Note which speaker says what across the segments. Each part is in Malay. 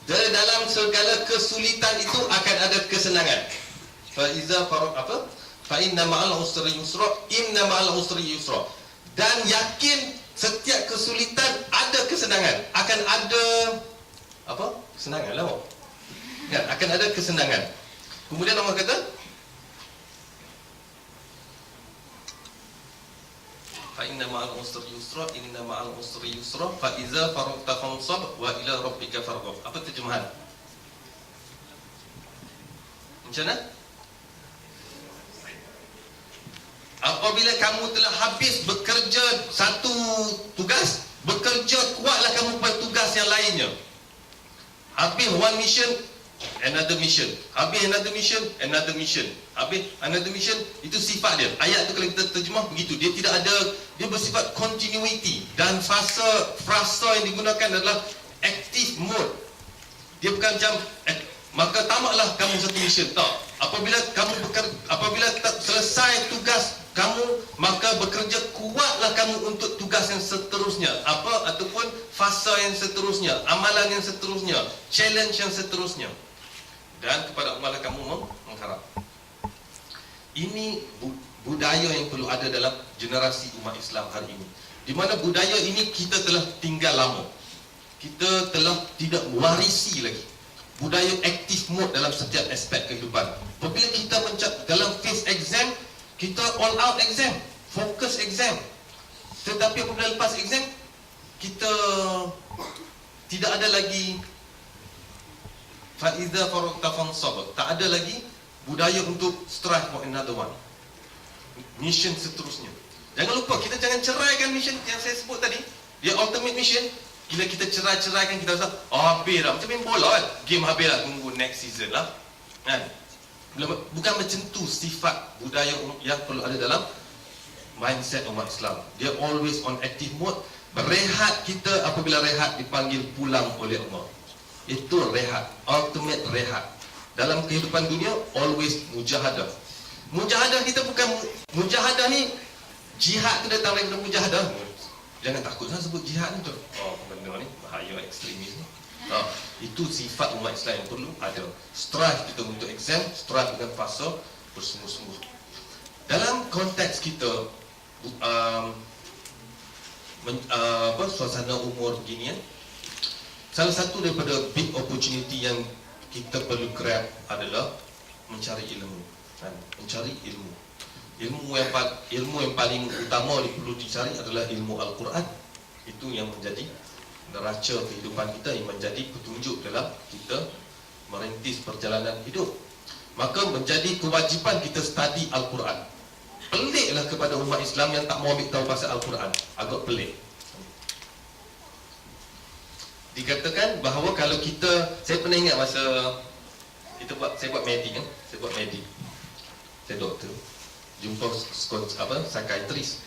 Speaker 1: dalam segala kesulitan itu akan ada kesenangan. Faiza faraq apa? Fa inna ma'al usri yusra, inna ma'al usri yusra. Dan yakin setiap kesulitan ada kesenangan, akan ada apa? Kesenangan lah. Ya, akan ada kesenangan. Kemudian Allah kata, fa inna ma'al usri yusra, inna ma'al usri yusra, fa iza faraqta fansab wa ila rabbika farghab. Apa terjemahan? Macam mana? Apabila kamu telah habis bekerja satu tugas, bekerja kuatlah kamu pada tugas yang lainnya. Habis one mission, another mission. Habis another mission, another mission. Habis another mission, itu sifat dia. Ayat tu kalau kita terjemah begitu, dia tidak ada, dia bersifat continuity. Dan frasa yang digunakan adalah active mode. Dia bukan macam maka tamatlah kamu satu mission. Tak. Apabila selesai tugas kamu, maka bekerja kuatlah kamu untuk tugas yang seterusnya, ataupun fasa yang seterusnya, amalan yang seterusnya, challenge yang seterusnya. Dan kepada Allah kamu mengharap. Ini budaya yang perlu ada dalam generasi umat Islam hari ini, di mana budaya ini kita telah tinggal lama. Kita telah tidak warisi lagi budaya active mode dalam setiap aspek kehidupan. Apabila kita dalam phase exam, kita all out exam, fokus exam. Tetapi apabila lepas exam, kita tidak ada lagi faiza faraqta fansab. Tak ada lagi budaya untuk strive for another one, mission seterusnya. Jangan lupa, kita jangan ceraikan mission yang saya sebut tadi. Dia ultimate mission. Bila kita cerai-ceraikan, kita rasa habis dah, macam main bola kan, game habis lah, tunggu next season lah kan. Bukan macam tu sifat budaya yang perlu ada dalam mindset umat Islam. Dia always on active mode. Berehat kita, apabila rehat dipanggil pulang oleh Allah. Itu rehat, ultimate rehat. Dalam kehidupan dunia, always mujahadah. Mujahadah kita bukan, mujahadah ni jihad tu datang daripada mujahadah. Jangan takut lah sebut jihad ni tu. Oh, benda ni bahaya, ekstremis ni. Itu sifat umat Islam yang perlu ada. Strive kita untuk exam, strive dengan fasa bersungguh-sungguh. Dalam konteks kita suasana umur begini, salah satu daripada big opportunity yang kita perlu grab adalah mencari ilmu. Mencari ilmu. Ilmu yang paling utama yang perlu dicari adalah ilmu Al-Quran. Itu yang menjadi neraca kehidupan kita, yang menjadi petunjuk dalam kita merintis perjalanan hidup. Maka menjadi kewajipan kita study Al-Quran. Peliklah kepada umat Islam yang tak mau ambil tahu pasal Al-Quran. Agak pelik. Dikatakan bahawa kalau kita, saya pernah ingat masa saya buat medik kan, saya doktor, jumpa psikiatris.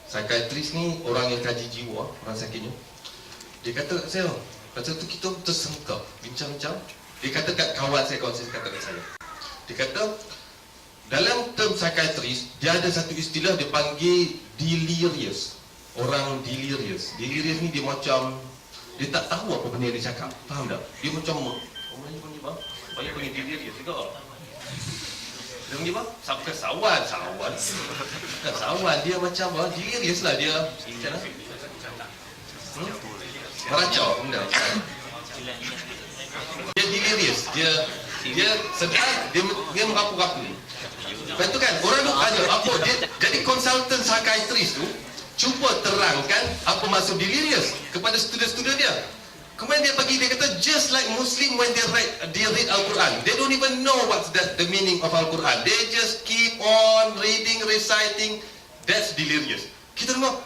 Speaker 1: Psikiatris ni orang yang kaji jiwa, orang sakitnya. Dia kata kat saya, masa tu kita tersengkap, bincang-bincang. Dia kata kat kawan saya kata kat saya. Dia kata dalam term psikiatris, dia ada satu istilah dia panggil delirious. Orang delirious. Delirious ni dia macam, dia tak tahu apa benda yang dia cakap. Faham tak? Dia macam, orang ni panggil apa? Orang panggil delirious juga. Dia panggil apa? Bukan sawan. Sawan, dia macam apa? Delirious lah dia. Macam mana? Meracau benda. Dia delirious. Dia sedar, dia merapu-rapu. Lepas tu kan, orang tu ada apa? Dia jadi konsultan psikiatris tu cuba terangkan apa maksud delirious kepada student-student dia. Kemudian dia kata, just like Muslim when they read Al-Quran, they don't even know what's the meaning of Al-Quran. They just keep on reading, reciting. That's delirious. Kita dengar,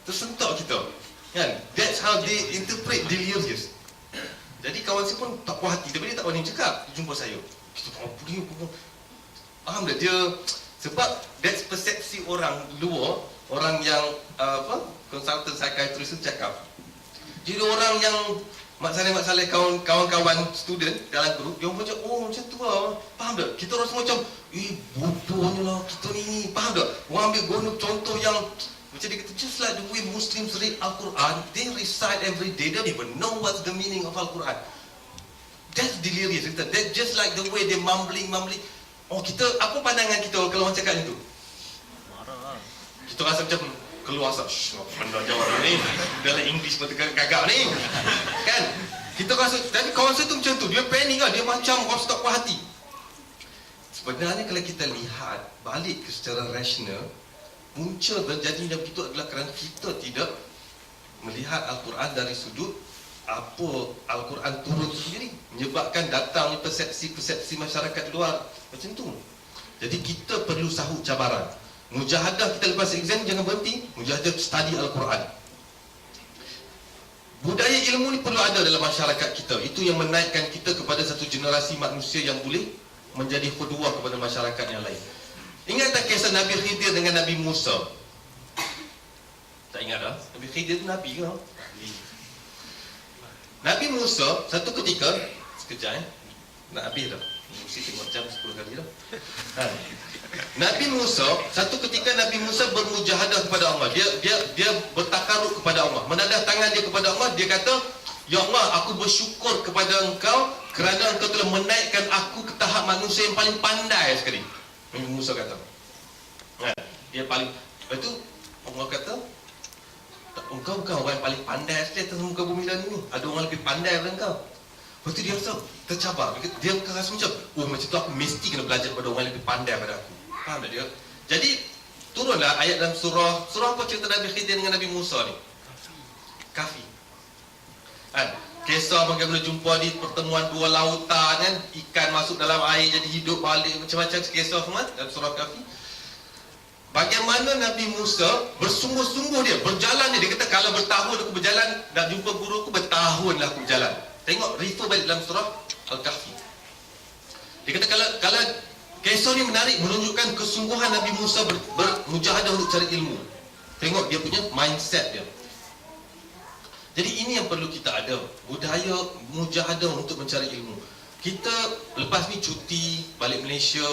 Speaker 1: tersentak kita. Kan? That's how they interpret delirious. Jadi kawan saya pun tak puas hati. Dia tak berani cakap. Dia jumpa saya. Kita faham tak? Dia, sebab that's persepsi orang luar, orang yang konsultan psikiatris tu cakap. Jadi orang yang masalah-masalah kawan-kawan student dalam grup, dia macam, oh macam tu lah. Faham tak? Kita rasa macam, bodohnya lah kita ni. Faham tak? Orang ambil guna contoh yang macam dia kata, just like the way Muslims read Al-Quran, they recite every day, they don't even know what's the meaning of Al-Quran. That's delirious. That's just like the way they mumbling. Oh, kita, apa pandangan kita kalau orang cakap itu?
Speaker 2: Marah.
Speaker 1: Kita rasa macam keluar asap. Benda jawab ni. Dalam English pun gagak ni. Kan? Kita rasa, tapi kawan saya tu macam tu. Dia panik lah. Dia macam orang tak puas hati. Sebenarnya kalau kita lihat balik ke secara rasional, muncul terjadinya begitu adalah kerana kita tidak melihat Al-Quran dari sudut apa Al-Quran turun sendiri, menyebabkan datangnya persepsi masyarakat luar macam tu. Jadi kita perlu sahut cabaran. Mujahadah kita lepas exam jangan berhenti, mujahadah study Al-Quran. Budaya ilmu ni perlu ada dalam masyarakat kita. Itu yang menaikkan kita kepada satu generasi manusia yang boleh menjadi qudwah kepada masyarakat yang lain. Ingat tak kisah Nabi Khidir dengan Nabi Musa? Tak ingat dah? Nabi Khidir tu Nabi ke? Nabi Musa satu ketika, sekejap nak habis dah. Mesti tengok jam 10 kali dah. Nabi Musa satu ketika Nabi Musa bermujahadah kepada Allah. Dia bertakaruk kepada Allah. Menadah tangan dia kepada Allah. Dia kata, "Ya Allah, aku bersyukur kepada Engkau kerana Engkau telah menaikkan aku ke tahap manusia yang paling pandai sekali." Nabi Musa kata. Dia paling, lepas tu Allah kata, "Engkau bukan orang yang paling pandai sekali atas muka bumi dan ini. Ada orang lebih pandai daripada engkau." Lepas tu dia rasa tercabar. Dia rasa macam, oh macam tu aku mesti kena belajar daripada orang yang lebih pandai daripada aku. Faham tak dia? Jadi turunlah ayat dalam surah apa cerita Nabi Khidir dengan Nabi Musa ni? Kahfi. Kisah bagaimana jumpa di pertemuan dua lautan kan, ikan masuk dalam air jadi hidup balik, macam-macam kisah semua dalam surah Kahfi. Bagaimana Nabi Musa bersungguh-sungguh dia berjalan dia kata kalau bertahun aku berjalan nak jumpa guru aku, bertahunlah aku berjalan. Tengok refer balik dalam surah Al-Kahfi. Dia kata kalau kisah ni menarik, menunjukkan kesungguhan Nabi Musa bermujahadah untuk cari ilmu. Tengok dia punya mindset dia. Jadi ini yang perlu kita ada, budaya mujahadah untuk mencari ilmu. Kita lepas ni cuti balik Malaysia,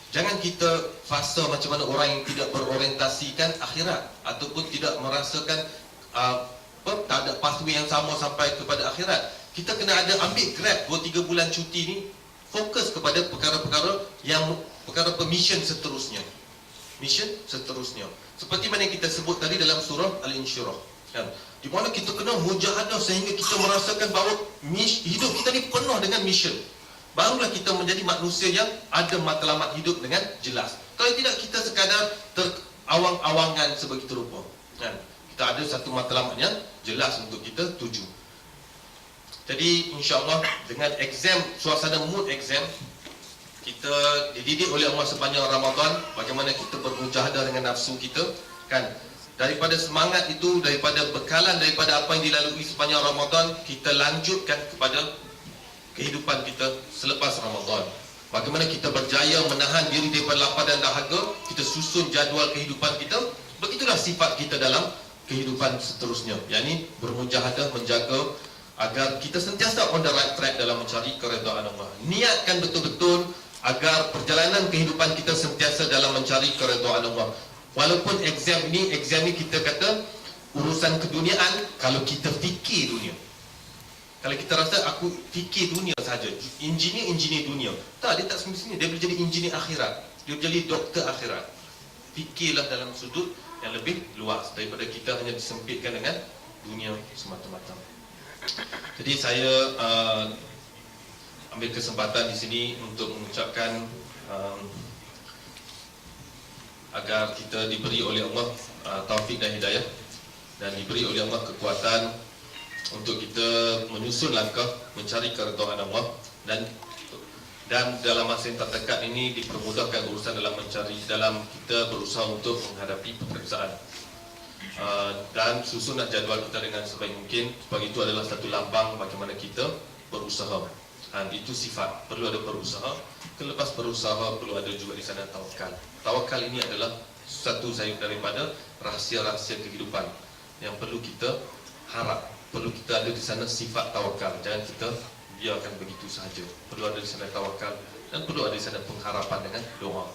Speaker 1: jangan kita fasa macam mana orang yang tidak berorientasikan akhirat ataupun tidak merasakan tak ada pathway yang sama sampai kepada akhirat. Kita kena ada ambil grab 2-3 bulan cuti ni, fokus kepada perkara-perkara yang perkara mission seterusnya. Mission seterusnya. Seperti mana yang kita sebut tadi dalam surah Al-Insyirah. Kan? Di mana kita kena mujahadah sehingga kita merasakan bahawa hidup kita ni penuh dengan mission. Barulah kita menjadi manusia yang ada matlamat hidup dengan jelas. Kalau tidak, kita sekadar terawang-awangan sebegitu rupa. Kan? Kita ada satu matlamat yang jelas untuk kita tuju. Jadi insya-Allah dengan exam, suasana mood exam, kita dididik oleh Allah sepanjang Ramadan bagaimana kita bermujahadah dengan nafsu kita, kan? Daripada semangat itu, daripada bekalan daripada apa yang dilalui sepanjang Ramadan, kita lanjutkan kepada kehidupan kita selepas Ramadan. Bagaimana kita berjaya menahan diri daripada lapar dan dahaga, kita susun jadual kehidupan kita. Begitulah sifat kita dalam kehidupan seterusnya, yakni bermujahadah, menjaga agar kita sentiasa on the right track dalam mencari keredaan Allah. Niatkan betul-betul agar perjalanan kehidupan kita sentiasa dalam mencari keredaan Allah. Walaupun exam ni kita kata urusan keduniaan, kalau kita fikir dunia. Kalau kita rasa aku fikir dunia saja, engineer dunia. Tak, dia tak semestinya. Dia boleh jadi engineer akhirat. Dia boleh jadi doktor akhirat. Fikirlah dalam sudut yang lebih luas daripada kita hanya disempitkan dengan dunia semata-mata. Jadi saya ambil kesempatan di sini untuk mengucapkan agar kita diberi oleh Allah taufik dan hidayah, dan diberi oleh Allah kekuatan untuk kita menyusun langkah mencari keredaan Allah, dan dalam masa yang tak dekat ini dipermudahkan urusan dalam kita berusaha untuk menghadapi peperiksaan. Dan susunlah jadual kita dengan sebaik mungkin, sebab itu adalah satu lambang bagaimana kita berusaha. Itu sifat, perlu ada berusaha. Lepas berusaha perlu ada juga di sana tawakal. Tawakal ini adalah satu sayur daripada rahsia-rahsia kehidupan yang perlu kita harap. Perlu kita ada di sana sifat tawakal. Jangan kita biarkan begitu sahaja. Perlu ada di sana tawakal, dan perlu ada di sana pengharapan dengan doa.